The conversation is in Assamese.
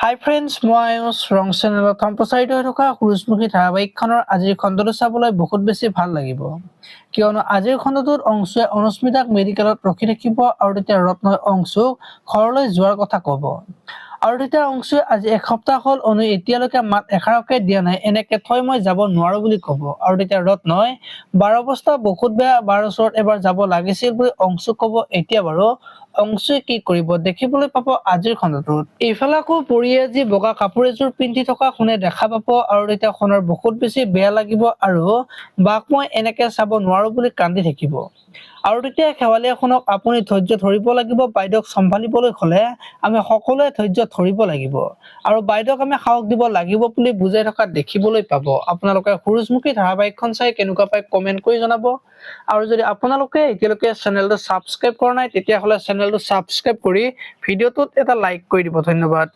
হাই ফ্ৰেণ্ডছ, মই আয়ুষ ৰং চেনেলত সম্প্ৰচাৰিত হৈ থকা সূৰুযমুখী ধাৰাবাহিকখনৰ আজিৰ খণ্ডটো চাবলৈ বহুত বেছি ভাল লাগিব, কিয়নো আজিৰ খণ্ডটোত অংশুৱে অনুস্মিতাক মেডিকেলত ৰখি থাকিব আৰু তেতিয়া ৰত্নই অংশুক ঘৰলৈ যোৱাৰ কথা ক'ব। আৰু তেতিয়া অংশুৱে আজি এসপ্তাহ হ'ল অনু এতিয়ালৈকে মাত এষাৰকে দিয়া নাই, এনেকে থৈ মই যাব নোৱাৰো বুলি ক'ব। আৰু তেতিয়া ৰত্নই বাৰ অৱস্থা বহুত বেয়া, বাৰ ওচৰত এবাৰ যাব লাগিছিল বুলি অংশুক ক'ব। এতিয়া বাৰু অংশুৱে কি কৰিব দেখিবলৈ পাব আজিৰ খণ্ডটোত। এইফালে আকৌ পৰিয়ে যি বগা কাপোৰ এযোৰ পিন্ধি থকা শুনে দেখা পাব আৰু তেতিয়া শুনৰ বহুত বেছি বেয়া লাগিব আৰু বাক মই এনেকে চাব নোৱাৰো বুলি কান্দি থাকিব। আৰু তেতিয়া শেৱালিয়ে শুনক আপুনি ধৈৰ্য ধৰিব লাগিব, বাইদেউক চম্ভালিবলৈ হলে আমি সকলোৱে ধৈৰ্য ধৰিব লাগিব আৰু বাইদেউক আমি সাহস দিব লাগিব বুলি বুজাই থকা দেখিবলৈ পাব। আপোনালোকে সূৰুযমুখী ধাৰাবাহিকখন চাই কেনেকুৱা পায় কমেন্ট কৰি জনাব। আৰু যদি আপোনালোকে এতিয়ালৈকে চেনেলটো ছাবস্ক্ৰাইব কৰা নাই তেতিয়াহ'লে চেনেলটো ছাবস্ক্ৰাইব কৰি ভিডিঅ'টোত এটা লাইক কৰি দিব। ধন্যবাদ।